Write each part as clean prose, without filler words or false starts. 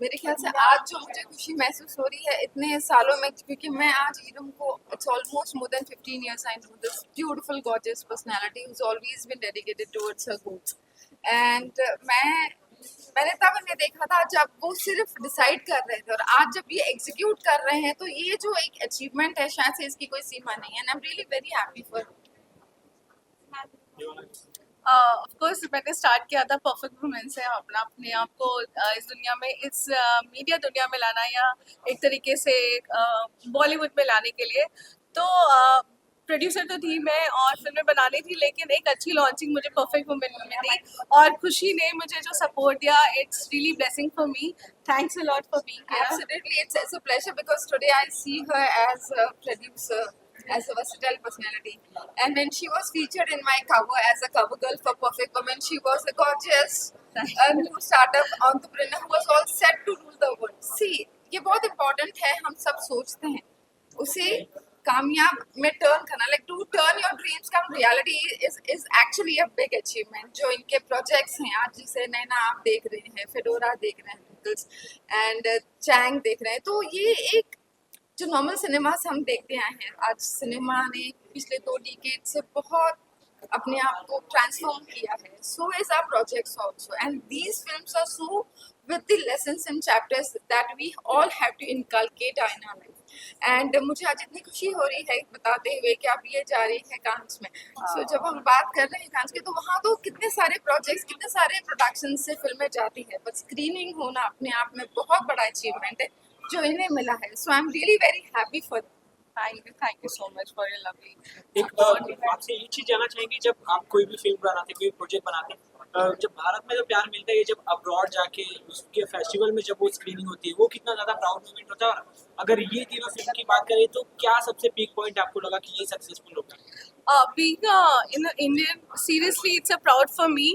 मेरे ख्याल से आज जो मुझे खुशी महसूस हो रही है इतने सालों में, क्योंकि मैं आज ईरम को it's almost more than 15 years I know this beautiful gorgeous personality who's always been dedicated towards her goals and मैंने तब इन्हें देखा था जब वो सिर्फ डिसाइड कर रहे थे, और आज जब ये एग्जीक्यूट कर रहे हैं तो ये जो एक अचीवमेंट है शायद से इसकी कोई सीमा नहीं है, and I am really very happy for. Of course मैंने स्टार्ट किया था परफेक्ट वुमेन से अपने आप को इस दुनिया में, इस मीडिया दुनिया में लाना, या एक तरीके से बॉलीवुड में लाने के लिए। तो प्रोड्यूसर तो थी मैं और फिल्में बनानी थी, लेकिन एक अच्छी लॉन्चिंग मुझे परफेक्ट वुमेन में मिली और खुशी ने मुझे जो सपोर्ट दिया, it's really blessing for me. Thanks a lot for being here. Absolutely, it's a pleasure because today I see her as a producer, as a versatile personality. And when she was featured in my cover as a cover girl for Perfect Woman, she was a gorgeous new startup entrepreneur who was all set to rule the world. See, ये बहुत important है, हम सब सोचते हैं उसे कामयाब में टर्न करना, like to turn your dreams come reality is actually a big achievement. जो इनके प्रोजेक्ट्स हैं आज, जिसे नैना आप देख रहे हैं, फेडोरा देख रहे हैं एंड चैंग देख रहे हैं, तो ये एक जो नॉर्मल सिनेमा से हम देखते आए हैं, आज सिनेमा ने पिछले 2 डिकेड से बहुत अपने आप को ट्रांसफॉर्म किया है. So is our projects also, and these films are so with the lessons and chapters that we all have to inculcate in our life. And मुझे आज इतनी खुशी हो रही है बताते हुए कि आप ये जा रही है कांस में. So जब हम बात कर रहे हैं कांस की, तो वहाँ तो कितने सारे प्रोजेक्ट्स, कितने सारे प्रोडक्शन से फिल्में जाती है, बट स्क्रीनिंग होना अपने आप में बहुत बड़ा अचीवमेंट है जो इन्हें मिला है. So I am really very happy for. Thank you so much for your lovely. एक आपसे ये चीज जानना चाहेंगे, जब आप कोई भी फिल्म बनाते, कोई प्रोजेक्ट बनाते, जब भारत में जो प्यार मिलता है, जब अब्रॉड जाके उसके फेस्टिवल में जब वो स्क्रीनिंग होती है, वो कितना ज्यादा प्राउड मोमेंट होता है. और अगर ये तीनों फिल्म की बात करें तो क्या सबसे पीक पॉइंट आपको लगा कि ये सक्सेसफुल होगा? Being in Indian, seriously it's a proud for me.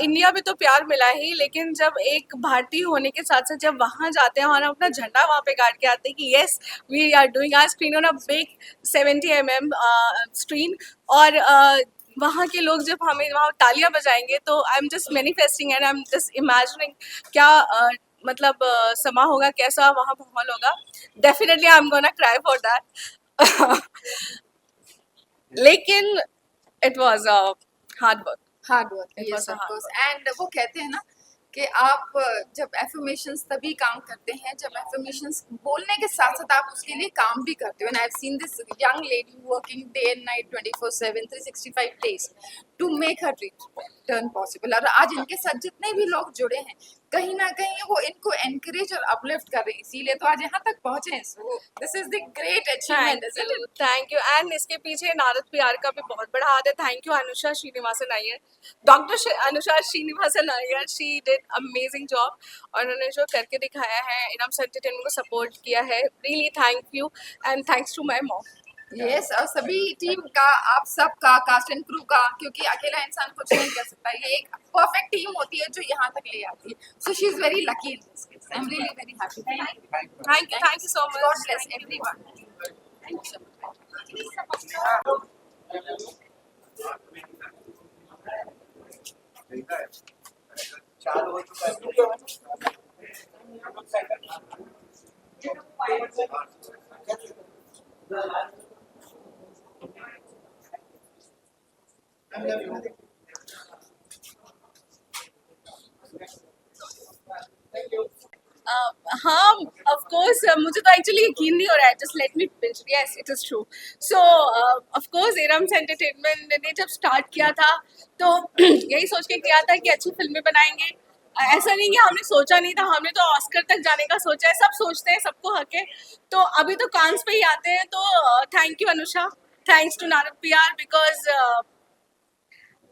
India में तो प्यार मिला ही, लेकिन जब एक भारतीय होने के साथ साथ जब वहाँ जाते हैं और हम अपना झंडा वहाँ पे गाड़ के आते हैं कि yes we are doing our screen on a big 70 mm screen, और वहाँ के लोग जब हमें वहाँ तालियां बजाएंगे, तो I am just manifesting and I am just imagining क्या मतलब समा होगा, कैसा वहाँ माहौल होगा. Definitely I am gonna cry for that. लेकिन it was hard work. Yes, of course. And वो कहते हैं ना कि आप जब एफर्मेशंस तभी काम करते हैं जब एफर्मेशंस बोलने के साथ साथ आप उसके लिए काम भी करते हो. And I have seen this young lady working day and night 24/7 365 days to make her dream turn possible. और आज इनके साथ जितने भी लोग जुड़े हैं, कहीं ना कहीं वो इनको एनकरेज और अपलिफ्ट कर रहे हैं, इसीलिए तो आज यहाँ तक पहुंचे हैं. So this is the great achievement. Thank you. And इसके पीछे नारद पीआर का भी बहुत बड़ा हाथ है. Thank you Anusha Srinivasan Iyer, doctor Anusha Srinivasan Iyer. She did amazing job, और उन्होंने जो करके दिखाया है, इनम्स एंटरटेनमेंट को सपोर्ट किया है. Really thank you, and thanks to my mom. Yes, और सभी टीम का, आप सब का, कास्ट एंड क्रू का, क्योंकि अकेला इंसान कुछ नहीं कर सकता. ये एक परफेक्ट टीम होती है जो यहाँ तक ले आती है. So she is very lucky in this case. I am really very happy. Thank you so much. God bless everyone. Thank you हाँ, ऑफ कोर्स मुझे तो एक्चुअली यकीन नहीं हो रहा है. Just let me pinch. Yes, it is true. So of course Iram's entertainment ने जब स्टार्ट किया था तो यही सोच के किया था कि अच्छी फिल्में बनाएंगे. ऐसा नहीं कि हमने सोचा नहीं था, हमने तो ऑस्कर तक जाने का सोचा है. सब सोचते हैं, सबको हक है. तो अभी तो कांस पे ही आते हैं. तो thank you Anusha, thanks to Narad PR, because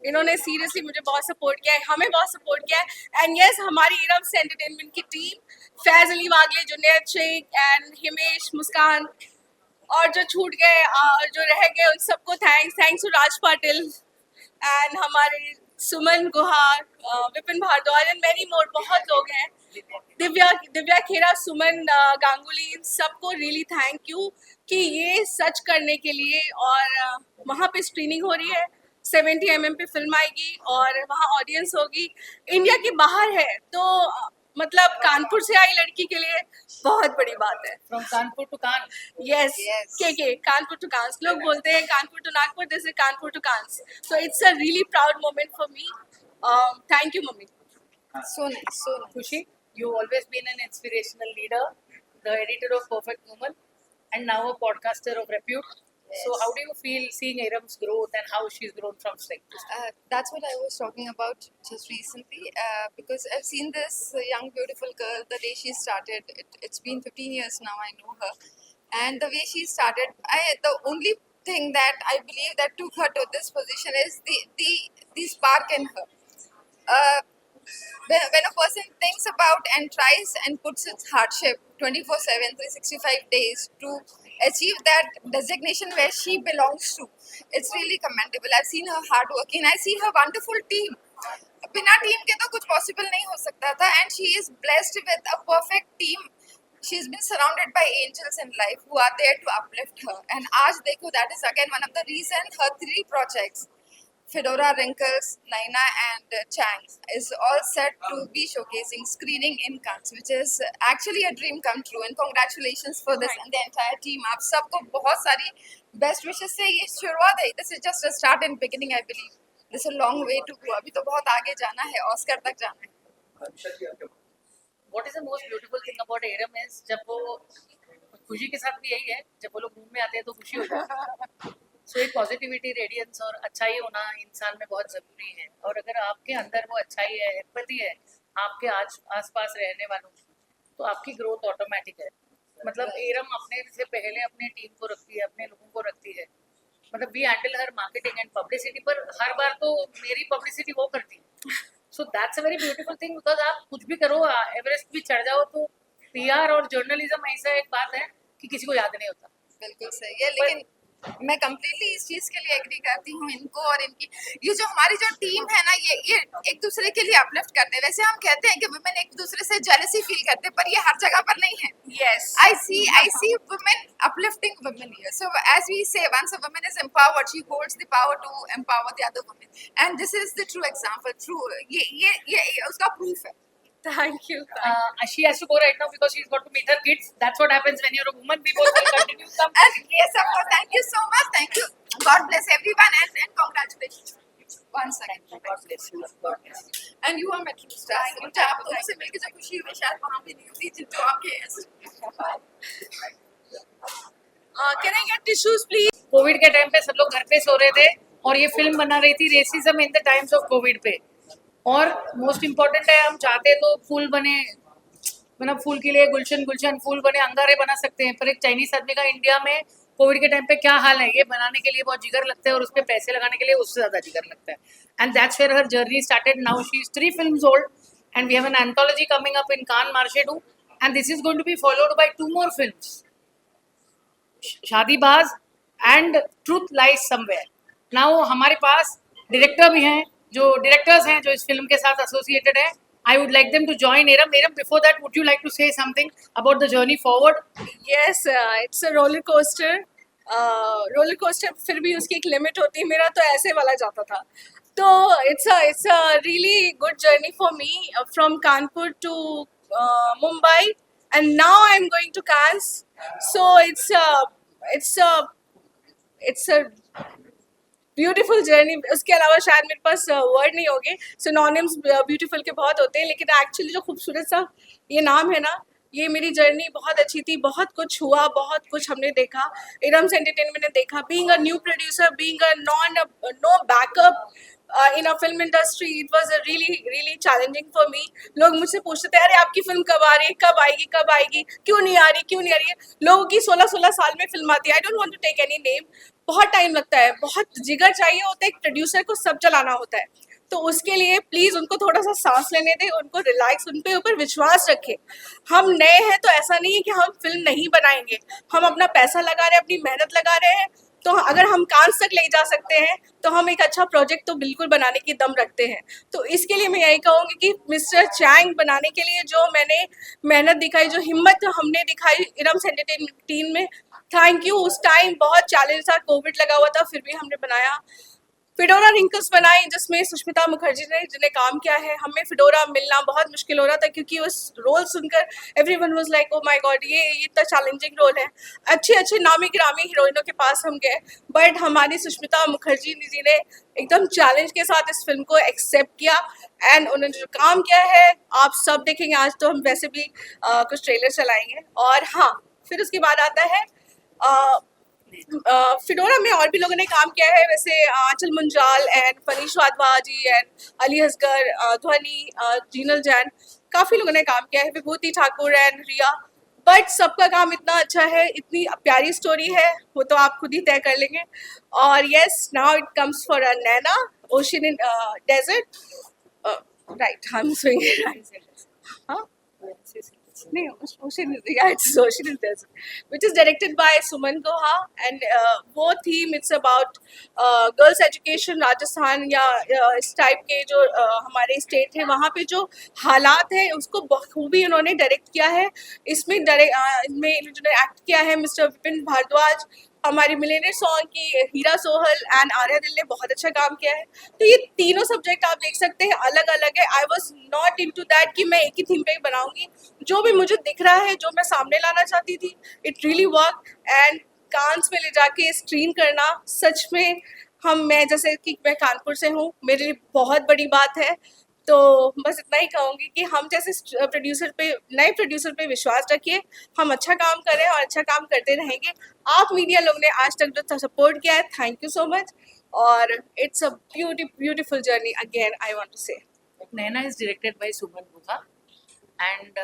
इन्होंने सीरियसली मुझे बहुत सपोर्ट किया है, हमें बहुत सपोर्ट किया है. एंड यस, हमारी इरम्स एंटरटेनमेंट की टीम, फैज अली वागले, जुनैद शेख एंड हिमेश, मुस्कान, और जो छूट गए और जो रह गए उन सबको thanks to Raj Patil and हमारे Suman Guhar, Vipin Bhardwaj and many more. बहुत लोग हैं, दिव्या खेरा, सुमन गांगुली, इन सबको रियली थैंक यू कि ये सच करने के लिए. और वहाँ पे स्क्रीनिंग हो रही है, 70 mm पे फिल्म आएगी और वहाँ ऑडियंस होगी, इंडिया के बाहर है तो मतलब कानपुर से आई लड़की के लिए बहुत बड़ी बात है। From Kanpur to Cannes. Yes, Yes. के कानपुर टू कांस, लोग बोलते हैं Kanpur to Nagpur, this is Kanpur to Cannes, so it's a really proud moment for me. Thank you mummy. So nice, so nice. Kushi, you've always been an inspirational leader, the editor of Perfect Woman, and now a podcaster of repute. So, Yes. how do you feel seeing Iram's growth and how she's grown from strength to strength? That's what I was talking about just recently because I've seen this young, beautiful girl the day she started. It's been 15 years now, I know her. And the way she started, the only thing that I believe that took her to this position is the spark in her. Uh, when a person thinks about and tries and puts its hardship 24/7, 365 days to achieve that designation where she belongs to, it's really commendable. I've seen her hard working. I see her wonderful team. बिना team के तो कुछ possible नहीं हो सकता था, and she is blessed with a perfect team. She's been surrounded by angels in life who are there to uplift her. And आज देखो, that is again one of the reason her 3 projects, Fedora, Wrinkles, Naina and Chang, is all set to be showcasing screening in Cannes, which is actually a dream come true. And congratulations for this and the entire team. आप सबको बहुत सारी best wishes से ये शुरुआत है. This is just a start and beginning, I believe. There's a long way to go. अभी तो बहुत आगे जाना है, ऑस्कर तक जाना है. What is the most beautiful thing about Iram is जब वो खुशी के साथ भी यही है, जब वो लोग रूम में आते हैं तो खुशी हो जाती है। सो एक पॉजिटिविटी, रेडियंस और अच्छाई होना इंसान में बहुत ज़रूरी है, और अगर आपके अंदर वो अच्छाई है, एम्पैथी है आपके आसपास रहने वालों की, तो आपकी ग्रोथ ऑटोमेटिक है। मतलब इरम अपने से पहले अपने टीम को रखती है, अपने लोगों को रखती है। मतलब we handle her marketing and publicity, पर हर बार तो मेरी पब्लिसिटी वो करती है। So that's a very beautiful thing, because आप कुछ भी करो, एवरेस्ट भी चढ़ जाओ, तो पीआर और जर्नलिज्म ऐसा एक बात है कि किसी को याद नहीं होता। बिल्कुल सही है, लेकिन मैं कम्प्लीटली इस चीज के लिए एग्री करती हूँ इनको और इनकी। ये जो हमारी जो टीम है ना, ये एक दूसरे के लिए अपलिफ्ट करते हैं। वैसे हम कहते हैं कि वुमेन एक दूसरे से जेलसी फील करते हैं, पर ये हर जगह पर नहीं है। Yes. I see women uplifting women here. So as we say, once a woman is empowered, she holds the power to empower the other women. And this is the true example. ये उसका proof है. Thank you. She has to go right now because she's got to meet her kids. That's what happens when you're a woman. We both will continue some. And yes, of course. Thank you so much. Thank you. God bless everyone and congratulations. Once again. God bless you. God bless you. And you are Metro Stars. मुझे आप दोनों से मिलकर जो खुशी हुई शायद वहाँ पे नहीं होती जो आपके Can I get tissues, please? Covid के टाइम पे सब लोग घर पे सो रहे थे और ये फिल्म बना रही थी racism in the times of Covid पे। और मोस्ट इम्पोर्टेंट है, हम चाहते तो फूल बने, मतलब फूल के लिए गुलशन गुलशन, फूल बने अंगारे बना सकते हैं, पर एक चाइनीज आदमी का इंडिया में कोविड के टाइम पे क्या हाल है, ये बनाने के लिए बहुत जिगर लगता है और उस पर पैसे लगाने के लिए उससे ज्यादा जिगर लगता है। And that's where her journey started. Now she is 3 films old and we have an anthology coming up in Cannes Marche 2 and this is going to be followed by 2 more films, Shaadibaaz and Truth Lies Somewhere. Now हमारे पास director भी हैं, जो directors हैं जो इस film के साथ एसोसिएटेड है। I would like them to join Iram. Iram, before that, would you like to say something about the journey forward? Yes, it's a roller coaster. Roller coaster फिर भी उसकी एक लिमिट होती है, मेरा तो ऐसे वाला जाता था। तो it's a really good journey for me from Kanpur to Mumbai and now I'm going to Cannes. So it's a beautiful journey. उसके अलावा शायद मेरे पास वर्ड नहीं होंगे। सिनोनिम्स ब्यूटीफुल के बहुत होते हैं, लेकिन एक्चुअली जो खूबसूरत सा ये नाम है ना, ये मेरी जर्नी बहुत अच्छी थी, बहुत कुछ हुआ, बहुत कुछ हमने देखा, इरम्स एंटरटेनमेंट ने देखा। Being a new producer, being a no backup in a film industry, it was a really challenging for me. लोग मुझसे पूछते थे, अरे आपकी फिल्म कब आ रही है, कब आएगी, कब आएगी, क्यों नहीं आ रही है। लोगों की 16-16 साल में फिल्म आती है। I don't want to take any name. बहुत टाइम लगता है, बहुत जिगर चाहिए होता है, एक प्रोड्यूसर को सब चलाना होता है। तो उसके लिए प्लीज़ उनको थोड़ा सा सांस लेने दें, उनको रिलैक्स, उन पे ऊपर विश्वास रखें। हम नए हैं तो ऐसा नहीं है कि हम फिल्म नहीं बनाएंगे, हम अपना पैसा लगा रहे हैं, अपनी मेहनत लगा रहे हैं। तो अगर हम कांस तक ले जा सकते हैं तो हम एक अच्छा प्रोजेक्ट तो बिल्कुल बनाने की दम रखते हैं। तो इसके लिए मैं यही कहूँगी कि मिस्टर चैंग बनाने के लिए जो मैंने मेहनत दिखाई, जो हिम्मत हमने दिखाई इरम्स एंटरटेनमेंट टीम में, थैंक यू। उस टाइम बहुत चैलेंज था, कोविड लगा हुआ था, फिर भी हमने बनाया। फिडोरा रिंकल्स बनाई जिसमें सुष्मिता मुखर्जी ने जिन्हें काम किया है। हमें फिडोरा मिलना बहुत मुश्किल हो रहा था क्योंकि उस रोल सुनकर everyone was like oh my God, ये इतना चैलेंजिंग रोल है। अच्छे अच्छे नामी गिरामी हीरोइनों के पास हम गए, बट हमारी सुष्मिता मुखर्जी जी ने एकदम चैलेंज के साथ इस फिल्म को एक्सेप्ट किया एंड उन्होंने जो काम किया है आप सब देखेंगे। आज तो हम वैसे भी कुछ ट्रेलर चलाएंगे। और हाँ, फिर उसके बाद आता है फिडोरा में और भी लोगों ने काम किया है, वैसे आंचल मुंजाल एंड फनीश वाधवा जी एंड अली असगर, ध्वनि, जीनल जैन, काफ़ी लोगों ने काम किया है, विभूति ठाकुर एंड रिया। बट सबका काम इतना अच्छा है, इतनी प्यारी स्टोरी है, वो तो आप खुद ही तय कर लेंगे। और yes, now it comes for a Naina, ocean in desert, right, I am swinging, हाँ नहीं, Ocean is Desert, which is directed by Suman Guha, and वो theme it's about girls education Rajasthan या इस टाइप के जो हमारे स्टेट है वहाँ पे जो हालात है उसको बखूबी उन्होंने डायरेक्ट किया है। इसमें इनमें जो एक्ट किया है मिस्टर विपिन भारद्वाज, हमारी मिलेनियर सॉन्ग की हीरा सोहल एंड आर्या दिल ने बहुत अच्छा काम किया है। तो ये तीनों सब्जेक्ट आप देख सकते हैं अलग अलग है। I was not in to that कि मैं एक ही थीम पे बनाऊंगी, जो भी मुझे दिख रहा है, जो मैं सामने लाना चाहती थी, इट रियली वर्क। एंड कांस में ले जाके स्क्रीन करना सच में मैं जैसे कि मैं कानपुर से हूँ, मेरे लिए बहुत बड़ी बात है। तो बस इतना ही कहूँगी कि हम जैसे नए प्रोड्यूसर पे विश्वास रखिए, हम अच्छा काम करें और अच्छा काम करते रहेंगे। आप मीडिया लोग ने आज तक जो सपोर्ट किया है, थैंक यू सो मच। और it's a beautiful journey again, I want to say. Naina is directed by Suman Guha, and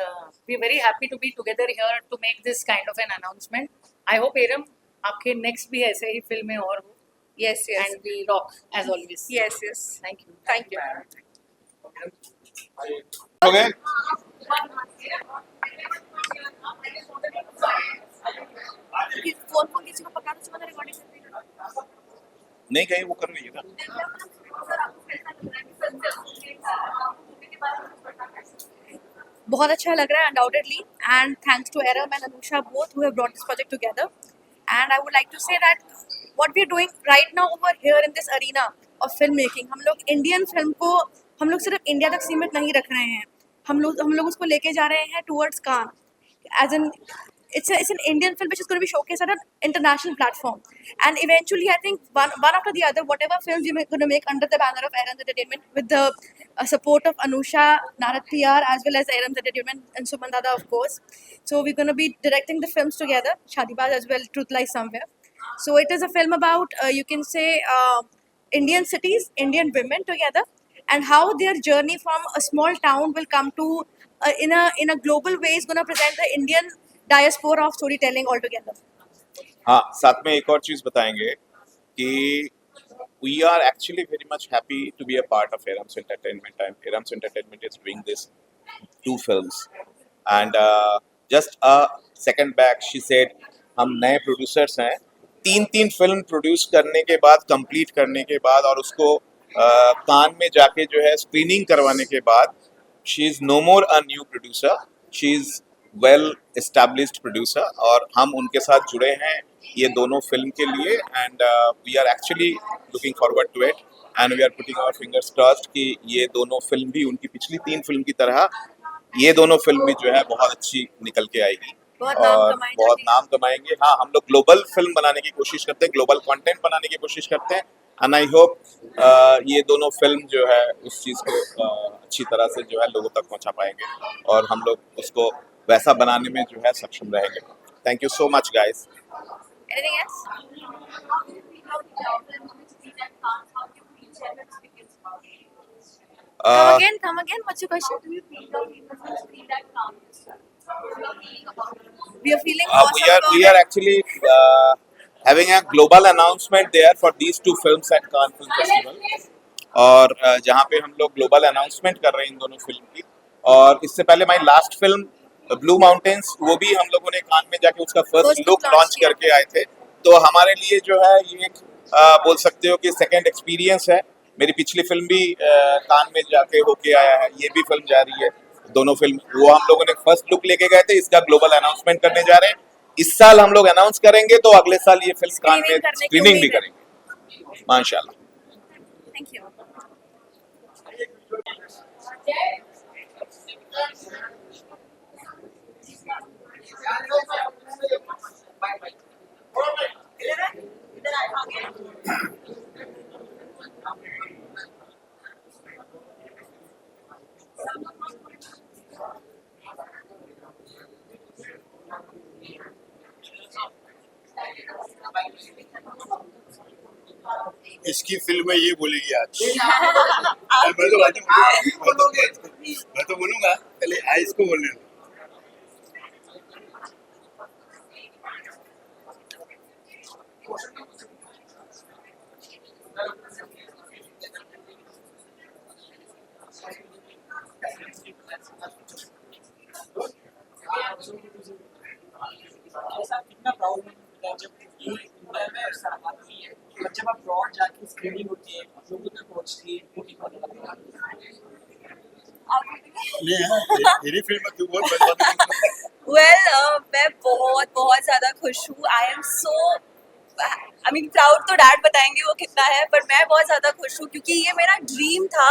we're very happy to be together here to make this kind of an announcement. I hope Eram आपके next भी ऐसे ही फिल्में और हो, yes yes and we rock as always. Yes yes, Thank you. Thank you. हो गए? Phone किसी को पकड़ा तो सुबह रिकॉर्डिंग करते हैं। नहीं गए, वो कर रही है ना। बहुत अच्छा लग रहा है undoubtedly, and thanks to Aram and Anusha both who have brought this project together. And I would like to say that what we are doing right now over here in this arena of filmmaking, हम लोग Indian film को हम लोग सिर्फ India तक सीमित नहीं रख रहे हैं, हम लोग उसको लेके जा रहे हैं towards Cannes, as in it's an Indian film which is going to be showcased at an international platform, and eventually I think one after the other, whatever films we're going to make under the banner of Aram's Entertainment with the support of Anusha, Narat PR, as well as Aram's Entertainment and Suman Dada, of course. So we're going to be directing the films together, Shadibaz as well, Truth Lies Somewhere. So it is a film about you can say Indian cities, Indian women together, and how their journey from a small town will come to in a global way is going to present the Indian diaspora of storytelling altogether. हाँ, साथ में एक और चीज बताएंगे कि we are actually very much happy to be a part of Aram's Entertainment, and Aram's Entertainment is doing this 2 films, and just a second back she said हम नए प्रोड्यूसर्स हैं, 3 फिल्म प्रोड्यूस करने के बाद, कंप्लीट करने के बाद और उसको कान में जाके जो है स्क्रीनिंग करवाने के बाद, she is no more a new producer, she is well established producer, और हम उनके साथ जुड़े हैं ये दोनों फिल्म के लिए, and we are actually looking forward to it, and we are putting our fingers crossed कि ये दोनों फिल्म भी उनकी पिछली 3 फिल्म की तरह ये दोनों फिल्म भी जो है बहुत अच्छी निकल के आएगी और बहुत नाम कमाएंगे। हाँ, हम लोग ग्लोबल फिल्म बनाने की कोशिश करते हैं, ग्लोबल कंटेंट बनाने की कोशिश करते हैं, एंड आई होप ये दोनों फिल्म जो है उस चीज़ को अच्छी तरह से जो है लोगों तक पहुंचा पाएंगे और हम लोग उसको वैसा बनाने में जो है सक्षम रहेंगे। Thank you so much guys. Anything else? Come again. What's your question? We are feeling awesome about we are actually having a global announcement there for these 2 films at Cannes Film Festival, और जहाँ पे हम लोग global announcement कर रहे हैं इन दोनों film की। और इससे पहले my last film blue mountains, वो भी हम लोगों ने कान में जाके उसका फर्स्ट लुक लॉन्च करके आए थे, तो हमारे लिए जो है ये एक बोल सकते हो कि सेकंड एक्सपीरियंस है। मेरी पिछली फिल्म भी कान में जाके होके आया है, ये भी फिल्म जा रही है, दोनों फिल्म वो हम लोगों ने फर्स्ट लुक लेके गए थे, इसका ग्लोबल अनाउंसमेंट करने जा रहे हैं। इस साल हम लोग अनाउंस करेंगे तो अगले साल ये फिल्म कान में स्क्रीनिंग भी करेंगे माशाल्लाह। Thank you. इसकी फिल्म में ये बोलेगी आज। मैं तो बोलूंगा पहले आई इसको बोलने दो। कैसा कितना प्राउड होता है जब ये इंडिया में ऐसा आती है और जब आप ब्रॉड जाके स्क्रीनिंग होती है लोगों तक पहुंचती है वो कितना लगता है मेरी फिल्म में तू बहुत बदनाम। Well, मैं बहुत बहुत ज़्यादा खुश हूँ. I am so I mean proud तो डैड बताएंगे वो कितना है, पर मैं बहुत ज़्यादा खुश हूँ क्योंकि ये मेरा ड्रीम था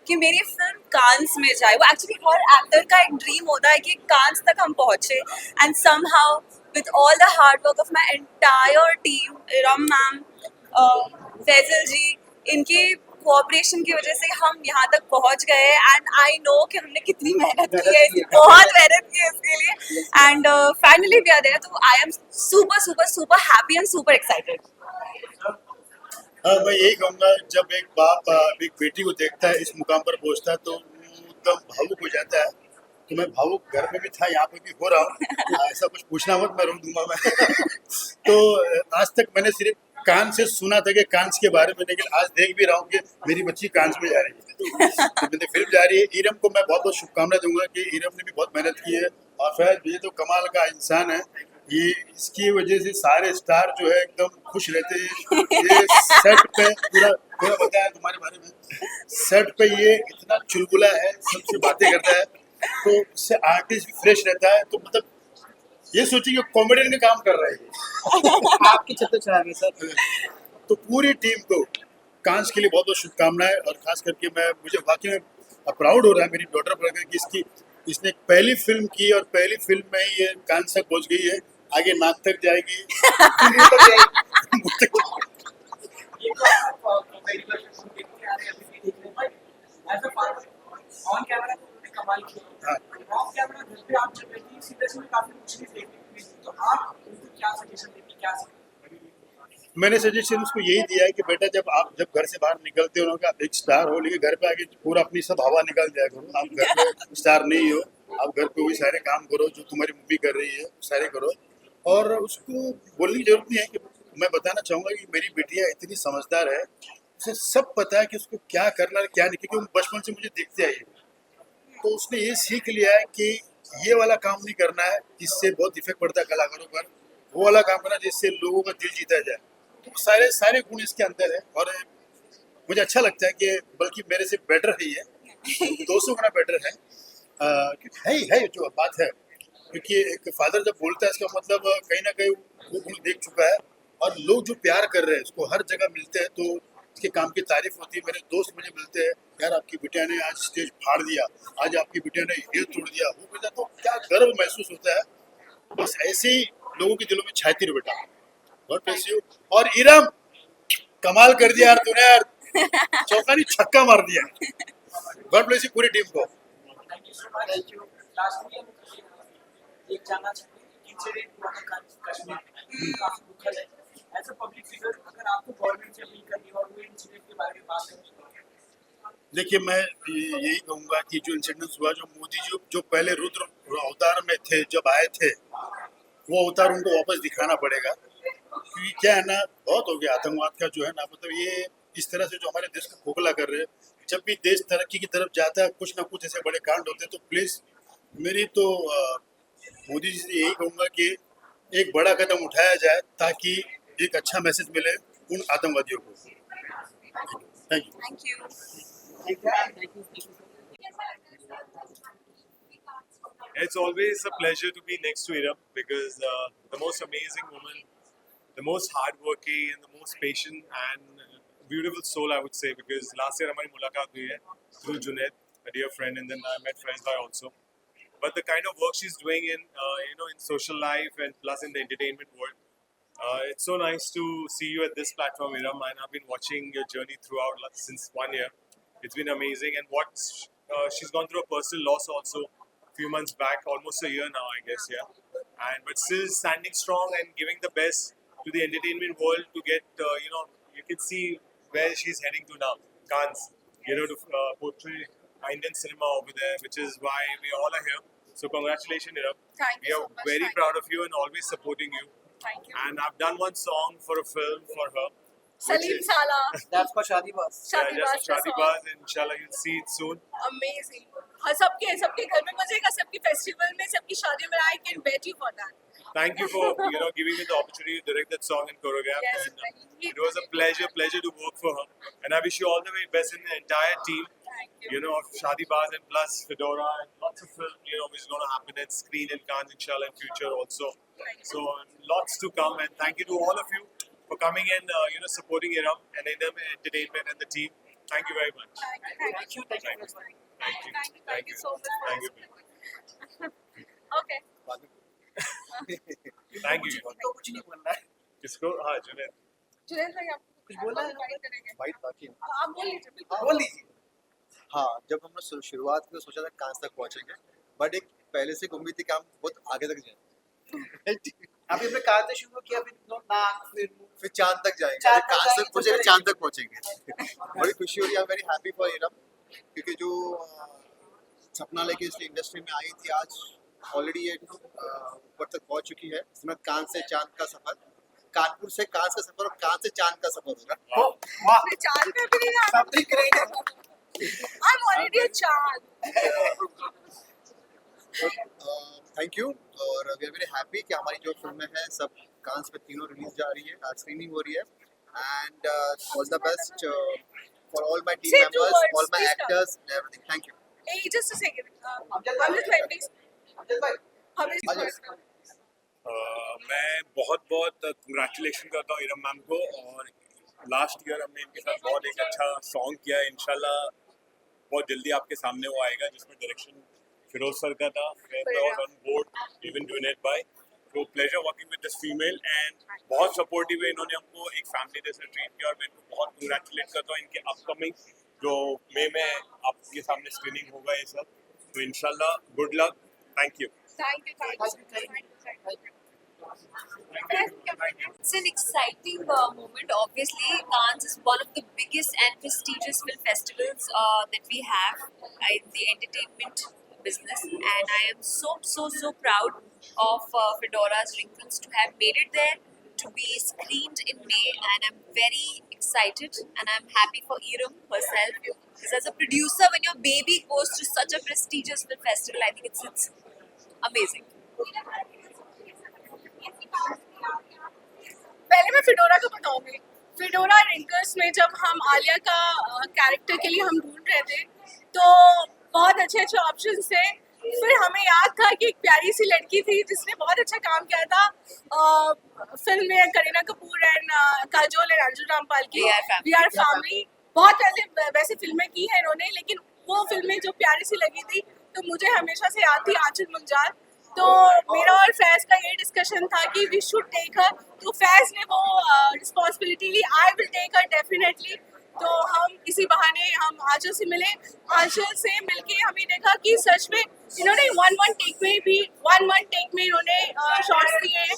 कि मेरी फिल्म कांस में जाए. वो एक्चुअली हर एक्टर का एक ड्रीम होता है कि कांस तक हम पहुँचे. And somehow with all the hard work of my entire team, Ram ma'am, Faizal ji, इनके कोऑपरेशन की वजह से हम यहाँ तक पहुँच गए. एंड आई नो कि हमने कितनी मेहनत की है, बहुत मेहनत की है इसके लिए. And finally we are there. तो I am super super super happy and super excited. हाँ, मैं यही कहूँगा जब एक बाप एक बेटी को देखता है इस मुकाम पर पहुँचता है तो वो एकदम भावुक हो जाता है. तो मैं भावुक घर में भी था, यहाँ पे भी हो रहा हूँ. ऐसा कुछ पूछना मत, मैं रोक दूंगा मैं. तो आज तक मैंने सिर्फ कान से सुना था कि कांस के बारे में, लेकिन आज देख भी रहा हूँ कि मेरी बच्ची कांस में जा रही है. तो मेरी फिल्म जा रही है. इरम को मैं बहुत बहुत शुभकामनाएं दूंगा कि इरम ने भी बहुत मेहनत की है. और फैज ये तो कमाल का इंसान है. ये इसकी वजह से सारे स्टार जो है एकदम खुश रहते हैं. ये सेट पे पूरा पूरा बताया तुम्हारे बारे में. सेट पे ये इतना चुलबुला है, सबसे बातें करता है, तो इससे आर्टिस्ट भी फ्रेश रहता है. तो मतलब ये सोचिए कि कॉमेडियन का काम कर रहा है. आपकी छत्र छाया में सर तो पूरी टीम को कांस के लिए बहुत बहुत शुभकामनाएं. और खास करके मुझे वाकई में प्राउड हो रहा है मेरी डॉटर पर कि इसने एक पहली फिल्म की और पहली फिल्म में ही ये कांस तक पहुंच गई है. आगे नाक तक जाएगी, मुंह तक जाएगी, मुंह तक जाएगी. ये तो पहली बार फिल्म देख के आ रहे हैं अभी देख रहे हैं but as a father on camera तो उन्होंने कमाल किया. ऑफ कैमरा घर पे आप जब बैठी सीधे सीधे काफी कुछ नहीं देखने को मिली. तो आप उनको क्या सजेशन देंगे, क्या मैंने सजेशन उसको यही दिया है कि बेटा जब घर से बाहर निकलते हो ना, एक स्टार हो, लेकिन घर पे आके पूरा अपनी सब हवा निकाल दिया करो. आप घर पे स्टार नहीं हो, आप घर पे वही सारे काम करो जो तुम्हारी मूवी कर रही है, सारे करो. और उसको बोलने की जरूरत नहीं है कि मैं बताना चाहूँगा कि मेरी बेटियाँ इतनी समझदार है, उसे सब पता है कि उसको क्या करना है क्या नहीं, क्योंकि वो बचपन से मुझे देखते आई है. तो उसने ये सीख लिया है कि ये वाला काम नहीं करना है जिससे बहुत इफेक्ट पड़ता है कलाकारों पर, वो वाला काम करना जिससे लोगों का दिल जीता जाए. तो सारे सारे गुण इसके अंदर है. और मुझे अच्छा लगता है कि बल्कि मेरे से बेटर ही है, 200 गुना बेटर है. है जो बात है, क्योंकि एक फादर जब बोलता है इसका मतलब कहीं ना कहीं वो गुण देख चुका है. और लोग जो प्यार कर रहे हैं उसको हर जगह मिलते हैं, तो इसके काम की तारीफ होती है. मेरे दोस्त मुझे मिलते हैं, यार आपकी बिटिया ने आज स्टेज फाड़ दिया, आज आपकी बिटिया ने ये तोड़ दिया, वो कहता, तो क्या गर्व महसूस होता है. बस ऐसे ही लोगों के दिलों में छाती रहो बेटा. God bless you. और इरम कमाल कर दिया यार तूने, यार चौका नहीं छक्का मार दिया. गॉड ब्लेस यू पूरी टीम को. Thank you so much. Thank you. Last में एक जानना चाहते हैं इंसिडेंट हुआ था कश्मीर में, काफी दुखद है. एज अ पब्लिक फिगर अगर आपको गवर्नमेंट से अपील करनी हो और वो इंसिडेंट के बारे में बात करनी हो. देखिए मैं यही कहूँगा कि जो इंसिडेंट हुआ, जो मोदी जी जो पहले रुद्र अवतार में थे, जब आए थे, वो अवतार उनको वापस दिखाना पड़ेगा. क्योंकि क्या है ना, बहुत हो गया आतंकवाद का जो है ना, मतलब ये इस तरह से जो हमारे देश को खोखला कर रहे हैं. जब भी देश तरक्की की तरफ जाता है कुछ ना कुछ ऐसे बड़े कांड होते हैं. तो प्लीज़ मेरी तो मोदी जी से यही कहूँगा कि एक बड़ा कदम उठाया जाए ताकि एक अच्छा मैसेज मिले उन आतंकवादियों को. Thank you. Thank you. It's always a pleasure to be next to Iram because the most amazing woman, the most hardworking and the most patient and beautiful soul, I would say, because last year हमारी मुलाकात हुई है through Junaid, a dear friend, and then I met Faizbhai also. But the kind of work she's doing in in social life and plus in the entertainment world, it's so nice to see you at this platform, Iram. And I've been watching your journey throughout since 1 year. It's been amazing, and what she's gone through a personal loss also a few months back, almost a year now, I guess, yeah. And but still standing strong and giving the best to the entertainment world to get you can see where she's heading to now, Cannes, to portray Indian cinema over there, which is why we all are here. So congratulations, Iram. Thank We you are so much. very Thank proud of you and always supporting you. Thank you. And I've done one song for a film for her. Salim Sala, That's for Shadi Bas. Shadi Bas का Shadi song. Baz. Inshallah, you'll see it soon. Amazing. हाँ, सबके घर में बजेगा, सबकी festival में, सबकी शादी में. I can bet you for that. Thank you for giving me the opportunity to direct that song and choreograph. Yes, And, thank you. it was a pleasure to work for her. And I wish you all the very best in the entire team. Thank you. Of Shadi Baz and plus Fedora and lots of film, which is going to happen at screen in Cannes, inshallah, in future also. So lots to come, and thank you to all of you for coming and supporting Iram and Iram Entertainment and the team. Thank you very much. Thank you. Thank you. Thank you so much. Thank you. Okay. Thank you. तो कुछ नहीं बोलना है. किसको? हाँ, जुनैद. जुनैद भाई, आप कुछ बोलना है? invite करेंगे. वाइट बाकी आप बोल लीजिए, बिल्कुल. बोल लीजिए. हाँ, जब हमने शुरुआत में सोचा था कांच तक पहुंचेंगे, बट एक पहले से एक उम्मीद थी कि हम बहुत आगे तक जाएंगे, अभी हमने कहाँ से शुरू किया, फिर नाक, फिर मुंह. फिर चांद तक जाएंगे. चांद अगर तक कांच तक जाएंगे, पहुंचेंगे, तो चांद तक पहुंचेंगे. बड़ी खुशी हो रही है. I am very happy for Iram, क्योंकि जो सपना लेके इसलिए इंडस्ट्री में आई थी, आज ऑलरेडी ये ऊपर तक पहुंच चुकी है. इसमें कांच से चांद का सफर, कानपुर से कांच का सफर और कांच से चांद का सफर होगा. वाह. मैं चांद पे भी नहीं जाना. सब दिख रही है. I'm already a चांद. Thank you. और वी आर वेरी हैप्पी कि हमारी जो फिल्में हैं सब कांच पे तीनों रिलीज जा रही है, आज स्क्रीनिंग हो रही है. And all the best for all my team Say two members, words, all my please, actors and everything. Thank you. Hey, just a second. Amjad I'm just waiting. Amjad भाई. How is this? मैं बहुत congratulation करता हूँ Iram ma'am को. और last year हमने इनके साथ बहुत एक अच्छा सॉन्ग किया. इंशाल्लाह बहुत जल्दी आपके सामने वो आएगा, जिसमें डायरेक्शन फिरोज सर का था. ऑन बोर्ड इवन जुनैद भाई. तो pleasure working with this female and बहुत सपोर्टिव है. इन्होंने हमको एक फैमिली जैसे ट्रीट किया और मैं इनको बहुत कंग्रेचुलेट करता हूँ इनके अपकमिंग जो मई में आपके सामने स्क्रीनिंग होगा ये सब. तो इंशाल्लाह good luck. Thank you. Thank you. It's an exciting moment. Obviously, Cannes is one of the biggest and prestigious film festivals that we have in the entertainment business, and I am so proud of Fedora's Ring Films to have made it there, to be screened in May, and I'm very excited and I'm happy for Iram herself. Because as a producer, when your baby goes to such a prestigious film festival, I think it's amazing. पहले मैं फिडोरा का बताऊंगी. फिडोरा रिंकर्स में जब हम आलिया का character के लिए हम ढूंढ रहे थे, तो बहुत अच्छे ऑप्शंस थे. फिर हमें याद था कि एक प्यारी सी लड़की थी जिसने बहुत अच्छा काम किया था फिल्म में, करीना कपूर एंड काजोल एंड अंजू रामपाल की वी आर फैमिली. बहुत वैसे फिल्में की हैं इन्होंने, लेकिन वो फिल्में जो प्यारी सी लगी थी, तो मुझे हमेशा से याद थी आंचल मुंजाल. तो मेरा और फैज का ये डिस्कशन था कि वी शुड टेक हर. तो फैज ने वो रिस्पॉन्सिबिलिटी ली. I will take her definitely. तो हम इसी बहाने हम आंचल से मिले. आंचल से मिलके हमें देखा कि सच में इन्होंने वन टेक में इन्होंने शॉट्स दिए हैं.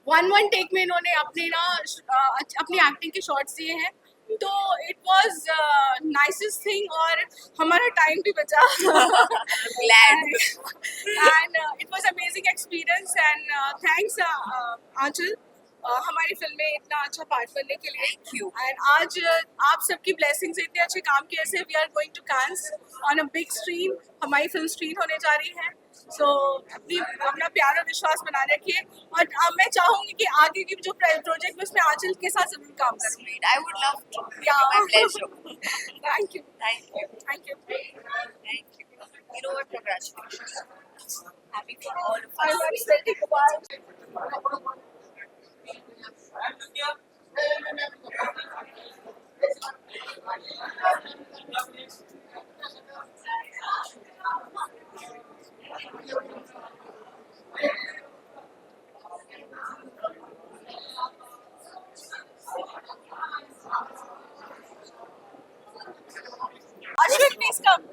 वन टेक में इन्होंने अपनी एक्टिंग के शॉट्स दिए हैं. तो इट वाज नाइसेस्ट थिंग और हमारा टाइम भी बचा. Glad. And it was amazing experience and thanks Aanchal हमारी फिल्म में इतना अच्छा पार्ट करने के लिए. Thank you. एंड आज आप सबकी ब्लेसिंग्स इतने अच्छे काम किए से we are going to Cannes on a big screen. हमारी फिल्म स्क्रीन होने जा रही है. सो अपना प्यार और विश्वास बनाए रखिए. और मैं चाहूंगी कि आगे की जो प्रोजेक्ट में उसमें आंचल के साथ जरूर काम करूँ. Sweet. I would love to. My pleasure. Thank you. Thank you. Thank you. Thank you. You know what? Congratulations. Happy for all of I us. love you. Ashwin, please come.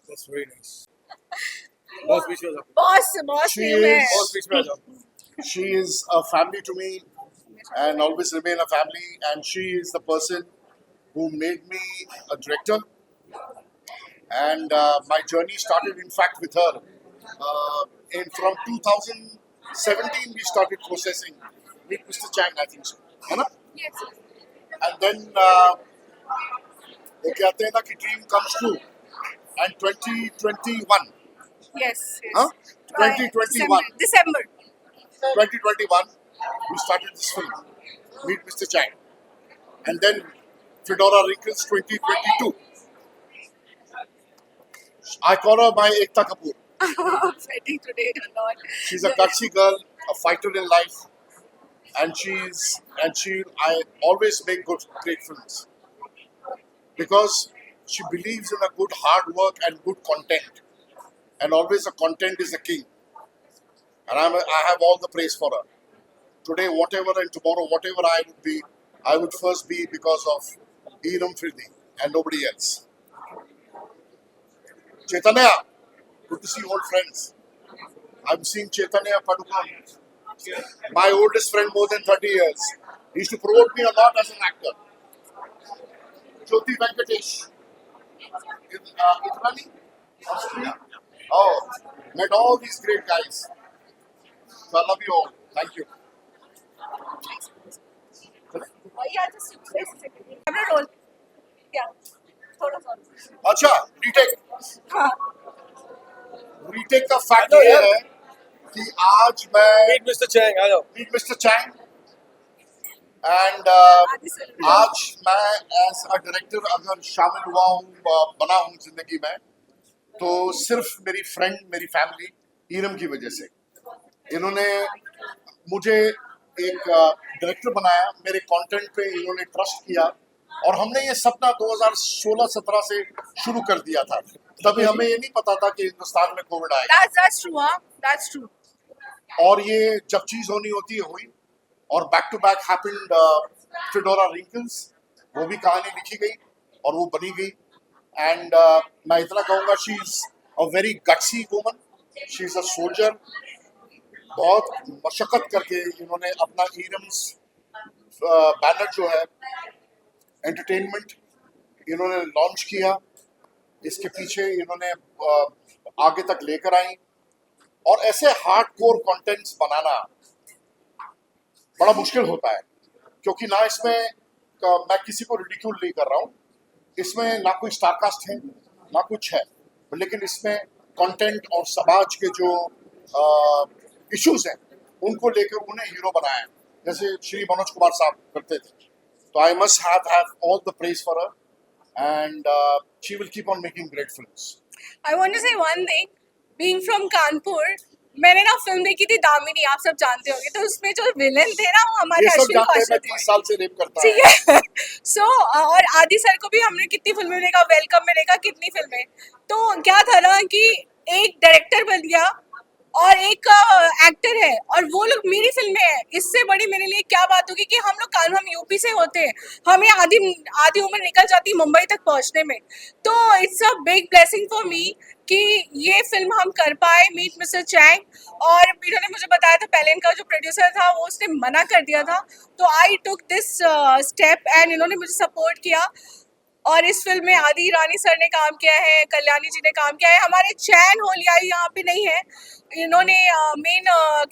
That's very nice. Boss, बीच में जाओ. Boss She नहीं मैं. is, बीच में आ जाओ. She is a family to me and always remain a family, and she is the person who made me a director, and my journey started in fact with her. In from 2017 we started processing with Mr. Chang, I think so, है ना? Yes. And then वो कहते हैं ना कि dream comes true, and 2021 Yes. Huh? 2021. December. 2021, we started this film, Meet Mr. Chang. And then Fedora Wrinkles 2022. I call her my Ekta Kapoor. Fighting today a lot. She's a gutsy girl, a fighter in life, and I always make great films because she believes in a good hard work and good content, and always the content is the king. And I have all the praise for her. Today, whatever, and tomorrow, whatever I would be, I would first be because of Iram Firdi and nobody else. Chaitanya, good to see old friends. I'm seeing Chaitanya Padukone, my oldest friend, more than 30 years. He used to promote me a lot as an actor. Jyoti Venkatesh, Itrani, Austria. Oh, met all these great guys. So I love you all. Thank you. Oh yeah, just camera roll. Yeah. थोड़ा सा. अच्छा, retake. हाँ. Retake का fact ये है कि आज मैं Meet Mr. Chang, आ जाओ. meet Mr. Chang and आदि सर. आज मैं as a director अगर शामिल हुआ हूँ बना हूँ जिंदगी में तो सिर्फ मेरी फ्रेंड मेरी फैमिली ईरम की वजह से. इन्होंने मुझे एक डायरेक्टर बनाया, मेरे कंटेंट पे इन्होंने ट्रस्ट किया और हमने ये सपना 2016-17 से शुरू कर दिया था. तभी हमें ये नहीं पता था कि हिंदुस्तान में कोविड आएगा. That's true, huh? That's true. और ये जब चीज होनी होती है हुई और back to back happened fedora wrinkles. वो भी कहानी लिखी गई और वो बनी गई. एंड मैं इतना कहूँगा she is a very gutsy woman. She is a soldier. बहुत मशक्कत करके इन्होंने अपना ईरम्स बैनर जो है एंटरटेनमेंट इन्होंने लॉन्च किया. इसके पीछे इन्होंने आगे तक लेकर आई और ऐसे हार्डकोर कंटेंट्स बनाना बड़ा मुश्किल होता है क्योंकि ना इसमें मैं किसी को रिडिक्यूल नहीं कर रहा हूँ. इसमें ना कोई स्टारकास्ट है ना कुछ है, लेकिन इसमें कंटेंट और समाज के जो इश्यूज हैं उनको लेकर उन्हें हीरो बनाया है जैसे श्री मनोज कुमार साहब करते थे. तो I must have all the praise for her and she will keep on making great films. I want to say one thing. Being from Kanpur, मैंने ना फिल्म देखी थी दामिनी, आप सब जानते होंगे. तो उसमें जो विलेन थे ना वो हमारे ये सब अश्विन जानते हैं मैं कौशल थे. 30 साल से रेप करता ठीक है. है. सो और आदि सर को भी हमने कितनी फिल्में देखा, वेलकम में देखा, कितनी फिल्में. तो क्या था ना कि एक डायरेक्टर बन गया और एक एक्टर है और वो लोग मेरी फिल्म में है. इससे बड़ी मेरे लिए क्या बात होगी कि हम लोग हम यूपी से होते हैं, हमें आधी उम्र निकल जाती है मुंबई तक पहुंचने में. तो it's a big blessing for me कि ये फिल्म हम कर पाए, मीट मिस्टर चैंग. और इन्होंने मुझे बताया था पहले, इनका जो प्रोड्यूसर था वो उसने मना कर दिया था. तो आई टुक दिस स्टेप एंड इन्होंने मुझे सपोर्ट किया. और इस फिल्म में आदि ईरानी सर ने काम किया है, कल्याणी जी ने काम किया है. हमारे चैन होलियाई यहाँ पे नहीं है, इन्होंने मेन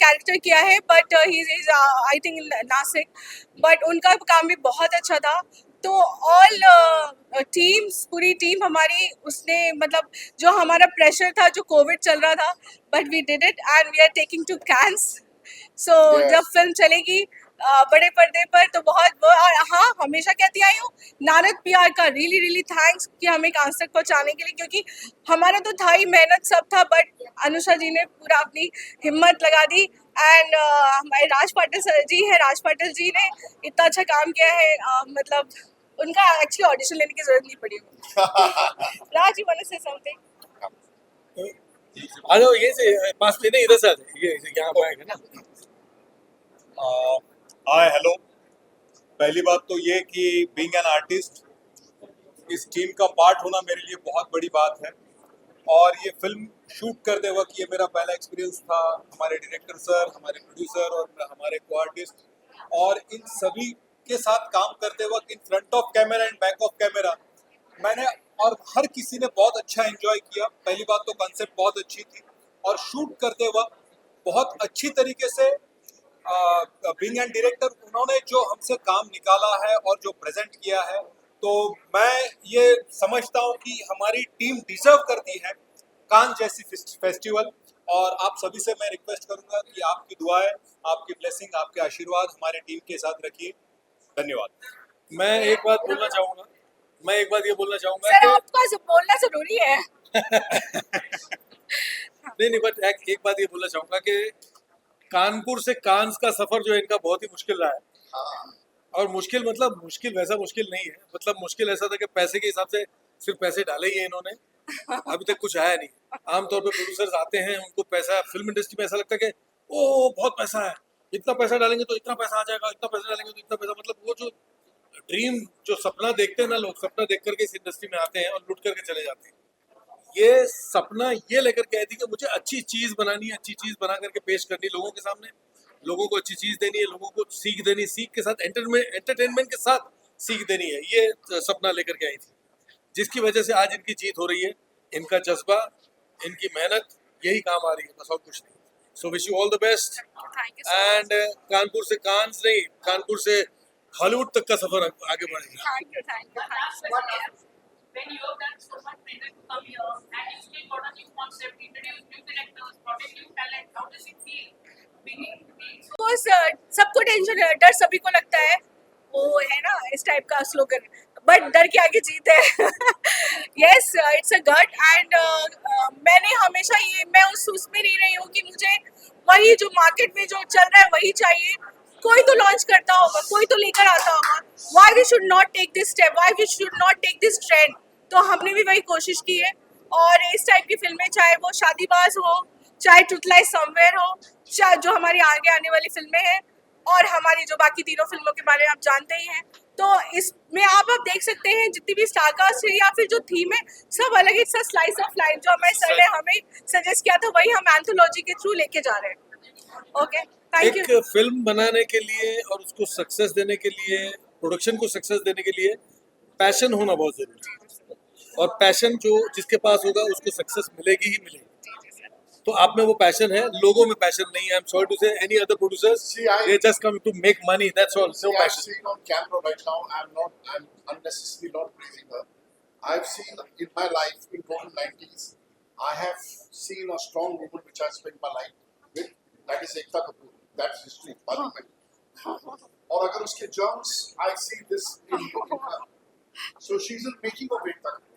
कैरेक्टर किया है but he is I think Nashik. But उनका काम भी बहुत अच्छा था. तो ऑल टीम्स, पूरी टीम हमारी, उसने मतलब जो हमारा प्रेशर था, जो कोविड चल रहा था, but we did it and we are taking to Cannes. So Yes. जब फिल्म चलेगी बड़े पर्दे पर तो बहुत वो, और हाँ हमेशा कहती आई हूँ नारद पीआर का रियली रियली थैंक्स कि हमें कांस तक पहुँचाने के लिए, क्योंकि हमारा तो था ही, मेहनत सब था, बट अनुषा जी ने पूरा अपनी हिम्मत लगा दी। एंड हमारे राज पाटिल सर जी है, राज पाटिल जी ने इतना अच्छा काम किया है, मतलब उनका एक्चुअली ऑडिशन लेने की जरूरत नहीं पड़ी। Raj, you want to say something? आ जाओ, ये से पास लेने, इधर से आ जाओ, ये यहाँ पर आएगा ना। हाय हेलो, पहली बात तो ये कि बीइंग एन आर्टिस्ट इस टीम का पार्ट होना मेरे लिए बहुत बड़ी बात है। और ये फिल्म शूट करते वक्त ये मेरा पहला एक्सपीरियंस था। हमारे डायरेक्टर सर, हमारे प्रोड्यूसर और हमारे को आर्टिस्ट, और इन सभी के साथ काम करते वक्त in front of camera and back of camera मैंने, और हर किसी ने बहुत अच्छा एंजॉय किया। पहली बात तो कॉन्सेप्ट बहुत अच्छी थी, और शूट करते वक्त बहुत अच्छी तरीके से बीइंग एंड डायरेक्टर उन्होंने जो हमसे काम निकाला है और जो प्रेजेंट किया है, तो मैं ये समझता हूँ कि हमारी टीम डिजर्व करती है कान जैसी फेस्टिवल। और आप सभी से मैं रिक्वेस्ट करूंगा कि आपकी दुआएं, आपकी ब्लेसिंग, आपके आशीर्वाद हमारे टीम के साथ रखिए। धन्यवाद। मैं एक बात बोलना चाहूँगा, मैं एक बात ये बोलना चाहूँगा सर कि आपका बोलना जरूरी है। नहीं, बट एक बात ये बोलना चाहूँगा कि कानपुर से कांस का सफर जो है इनका बहुत ही मुश्किल रहा है। और मुश्किल मतलब मुश्किल वैसा मुश्किल नहीं है, मतलब मुश्किल ऐसा था कि पैसे के हिसाब से सिर्फ पैसे डाले ही हैं इन्होंने, अभी तक कुछ आया नहीं। आमतौर पे प्रोड्यूसर्स आते हैं, उनको पैसा, फिल्म इंडस्ट्री में ऐसा लगता है कि ओ बहुत पैसा है, इतना पैसा डालेंगे तो इतना पैसा आ जाएगा, इतना पैसा डालेंगे तो इतना पैसा, मतलब वो जो ड्रीम, जो सपना देखते हैं ना लोग, सपना देख करके इस इंडस्ट्री में आते हैं और लुट करके चले जाते हैं। ये सपना ये लेकर के आई थी कि मुझे अच्छी चीज बनानी है, अच्छी चीज बना करके पेश करनी लोगों के सामने, लोगों को अच्छी चीज देनी है, लोगों को सीख देनी, सीख के साथ एंटरटेनमेंट के साथ सीख देनी है, ये सपना लेकर के आई थी, जिसकी वजह से आज इनकी जीत हो रही है। इनका जज्बा, इनकी मेहनत, यही काम आ रही है, बस और कुछ नहीं। So wish you all the best. And Kanpur से कांस नहीं, कानपुर से हॉलीवुड तक का सफर आगे बढ़ेगा। Thank you. When you have done so much measure to come here and you still got a new concept, introduced new directors, brought in new talent, how does it feel? Beginning to be सबको tension है, डर सभी को लगता है, वो है ना इस टाइप का स्लोगन, बट डर के आगे जीत है। Yes, it's a gut. एंड मैंने हमेशा ये, मैं उसमें नहीं रही हूँ कि मुझे वही जो मार्केट में जो चल रहा है वही चाहिए। कोई तो लॉन्च करता होगा, कोई तो लेकर आता होगा, why we should not take this step, why we should not take this trend. तो हमने भी वही कोशिश की है, और इस टाइप की फिल्में, चाहे वो शादीबाज हो, चाहे ट्रुथ लाइज समवेयर हो, चाहे जो हमारी आगे आने वाली फिल्में हैं, और हमारी जो बाकी तीनों फिल्मों के बारे में आप जानते ही हैं, तो इसमें आप देख सकते हैं जितनी भी स्टारकास्ट है या फिर जो थीम है, सब अलग ही स्लाइस ऑफ लाइफ जो हमारे सर ने हमें सजेस्ट किया था, वही हम एंथोलॉजी के थ्रू लेके जा रहे हैं। Okay, thank you. एक फिल्म बनाने के लिए और उसको सक्सेस देने के लिए, प्रोडक्शन को सक्सेस देने के लिए पैशन होना बहुत जरूरी है, और पैशन जो जिसके पास होगा उसको सक्सेस मिलेगी ही मिलेगी। तो आप में वो पैशन है, लोगों में पैशन नहीं है। I am sorry to say any other producers, they just come to make money, that's all, no I've passion. seen on camera right now, I'm unnecessarily not praising her. I've seen in my life in total 90s, I have seen a strong woman which I spent my life with, that is Ekta Kapoor. That's history, मालूम है। और अगर उसके germs, I see this in her. So she's in making of Ekta Kapoor.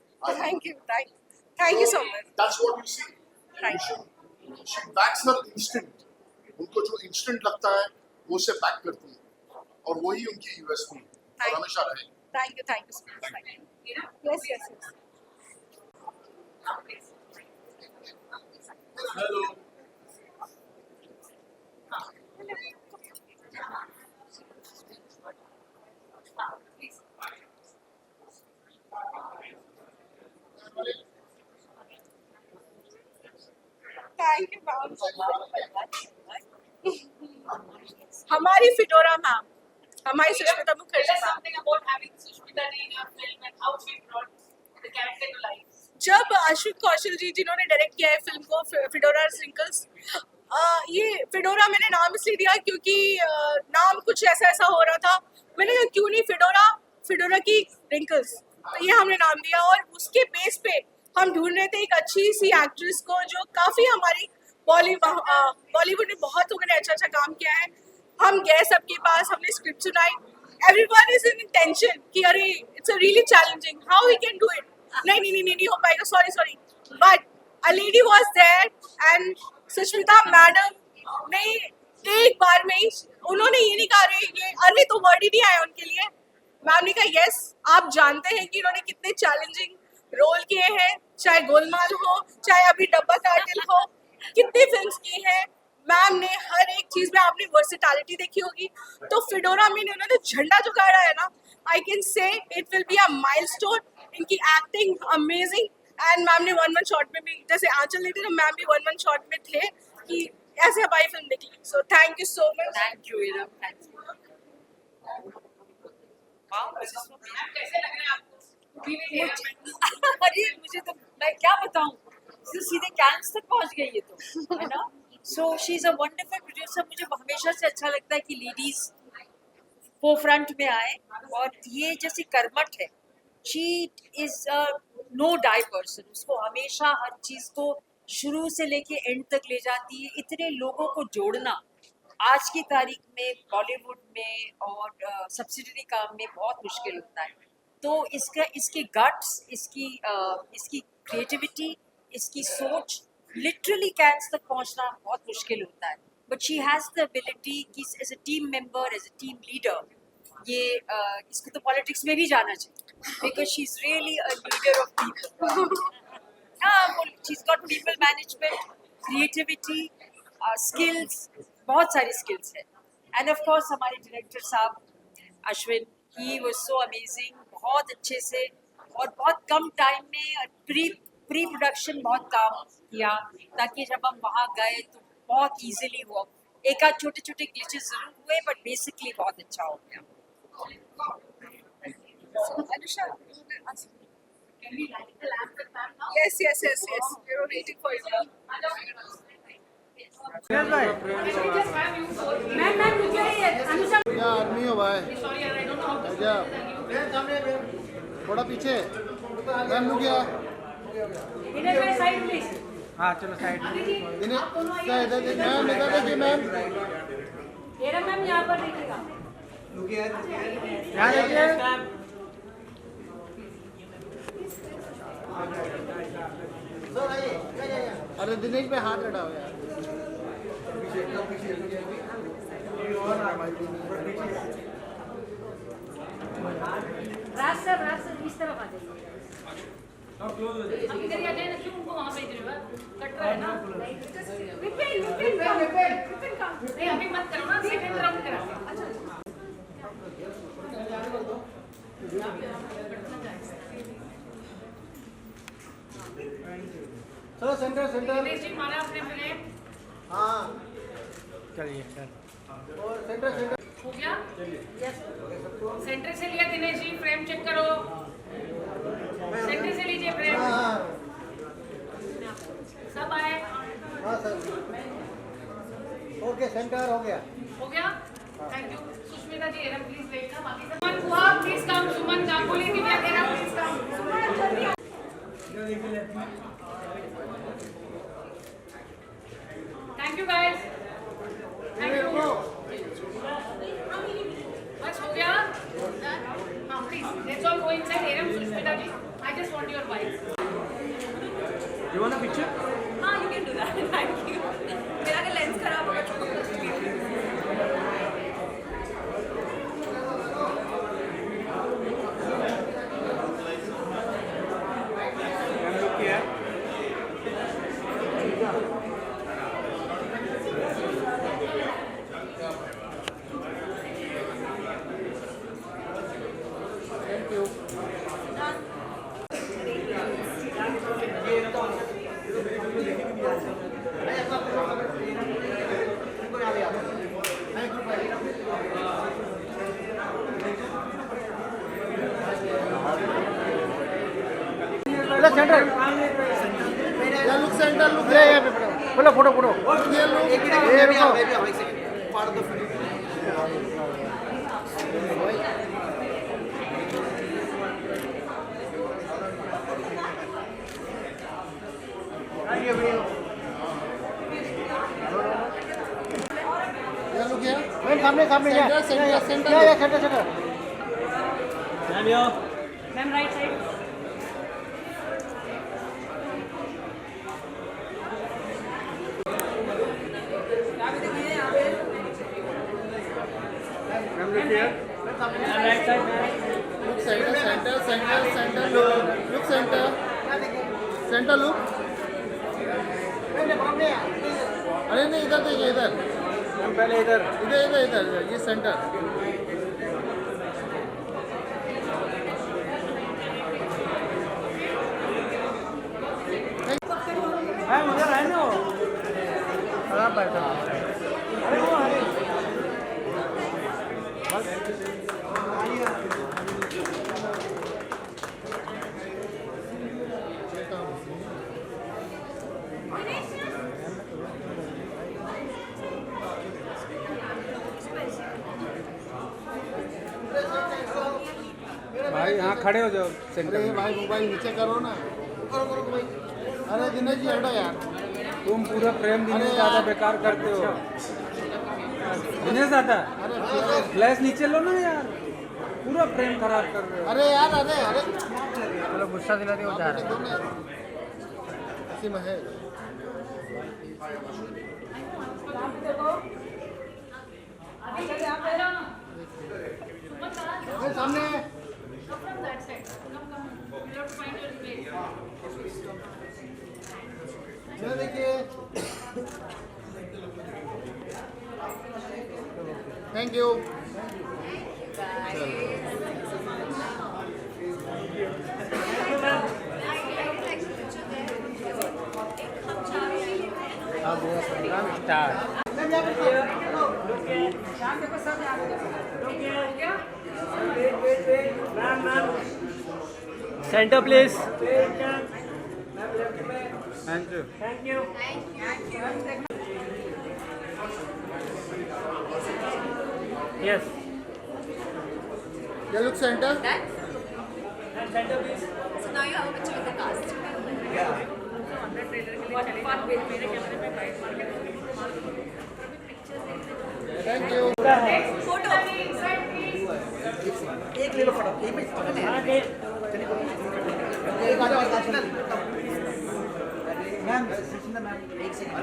Thank you so much. That's what you see. Thank you. She backs her instinct. उनको जो instinct लगता है वो उसे back करती है, और वही उनकी USP है, और हमेशा रहे। Thank you so much. Yes. Hello, thank you ma'am. हमारी फिडोरा मैम, हमारी Sushmita Mukherjee tell us ma'am. something about having Sushmita Ji in your film and how she brought the character to life. जब अश्विन कौशल जी, जिन्होंने डायरेक्ट किया है फिल्म को फिडोरा wrinkles, ये फिडोरा मैंने नाम इसलिए दिया क्योंकि नाम कुछ ऐसा हो रहा था, मैंने कहा क्यों नहीं फिडोरा की रिंकल्स, तो ये हमने नाम दिया। और उसके बेस पे हम ढूंढ रहे थे एक अच्छी सी एक्ट्रेस को, जो काफ़ी हमारी बॉलीवुड में बहुत लोगों ने अच्छा काम किया है, हम गए सबके पास, हमने स्क्रिप्ट सुनाई. Everyone is in tension कि अरे it's a really challenging. How we can do it? नहीं हो पाएगा. Sorry. But a lady was there and Sushmita madam ने एक बार में ही उन्होंने ये नहीं कहा ये अरे तो वर्ड ही नहीं आया उनके लिए. मैम ने कहा यस, आप जानते हैं कि इन्होंने कितने चैलेंजिंग रोल किए हैं, चाहे गोलमाल हो, चाहे अभी डब्बा कार्टेल हो, कितनी फिल्म्स की हैं. मैम ने हर एक चीज में आपने वर्सेटैलिटी देखी होगी. तो फिडोरा में उन्होंने झंडा जो गाड़ा है ना, I can say it will be a milestone. इनकी एक्टिंग अमेजिंग. एंड मैम ने वन शॉट में भी, जैसे आंचल लेते तो मैम भी वन शॉट में थे कि ऐसे हमारी फिल्म निकली. So thank you so much. Thank you Iram, thank you. कैसे लग रहा है आपको? अरे मुझे तो मैं क्या बताऊं, सीधे कैंस तक पहुंच गई है तो, है ना. So she is a wonderful producer. मुझे हमेशा से अच्छा लगता है कि लेडीज फोरफ्रंट में आए, और ये जैसे कर्मठ है, she is no die person. उसको हमेशा हर चीज को शुरू से लेके एंड तक ले जाती है. इतने लोगों को जोड़ना आज की तारीख में बॉलीवुड में और सब्सिडरी काम में बहुत मुश्किल होता है. तो इसके गट्स, इसकी क्रिएटिविटी, इसकी सोच, लिटरली कैंस तक पहुंचना बहुत मुश्किल होता है. But she has the ability कि as a team member, as a team leader, ये इसको तो पॉलिटिक्स में भी जाना चाहिए, because she is really a leader of people. हाँ, she is got people management, creativity, skills, बहुत सारी स्किल्स है. एंड ऑफ कोर्स हमारे डायरेक्टर साहब Ashwin, he was so amazing. बहुत अच्छे से और बहुत कम टाइम में प्री प्रोडक्शन बहुत काम किया, ताकि जब हम वहाँ गए तो बहुत इजीली हुआ. एक आध छोटे छोटे ग्लिचेस जरूर हुए, बट बेसिकली बहुत अच्छा हो गया. Anusha, yes. We were waiting for you. क्या आदमी हो भाई, थोड़ा पीछे. मैम लुक क्या. हाँ चलो साइड में. इधर देखिए मैम. मैम यहाँ पर देखिएगा. यहाँ देखिए. अरे दिनेश पे हाथ लड़ा हो यार. राज सर इस तरफ आ जाइए. हम इधर ही आ जाए ना, क्यों उनको वहाँ भेज रहे हो? कट रहा है ना. विपिन काम. नहीं अभी मत करो ना, सेकंड राउंड कराते. अच्छा. चलो सेंटर. दिनेश जी मारा आपने फ्रेम. हाँ चलिए सर. और सेंटर हो गया. यस, सेंटर से लिया दिनेश जी. फ्रेम चेक करो. सेंटर से लीजिए फ्रेम. सब आए. हाँ सर. ओके सेंटर हो गया. Thank you. Sushmita ji um please wait ना. बाकी सब सुमन कुआ please come. Suman Ganguly Divya um please come. Suman जल्दी. Thank you guys. Thank you. बस हो गया. हाँ please let's all go inside. Um Sushmita ji, I just want your wife. You want a picture? हाँ you can do that. Thank you. मेरा अगर lens खराब होगा तो मैम लोग क्या है? Centre look. Centre look. ये पे फोटो. ये लुक. ये रुको. ये look. Ma'am ma'am right side centre look अरे नहीं इधर देखिए इधर पहले इधर इधर इधर इधर ये सेंटर उधर है ना खराब बैठा अरे वो अरे भाई यहाँ खड़े हो जाओ सेंटर में भाई मोबाइल नीचे करो ना करो करो भाई अरे दिनेश जी हटो यार तुम पूरा प्रेम दिनेश दादा बेकार करते हो दिनेश दादा अरे फ्लैश नीचे लो ना यार पूरा प्रेम खराब कर रहे हो अरे यार अरे अरे चलो गुस्सा दिलाते हो जा रहे हैं इसी में है सामने देखिए thank you centre please thank you yes ये look centre centre please So now you have a picture of the cast. Thank you Photo. एक ले लो फटाफट एक मैम एक सेकंड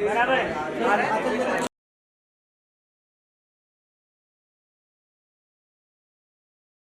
बराबर है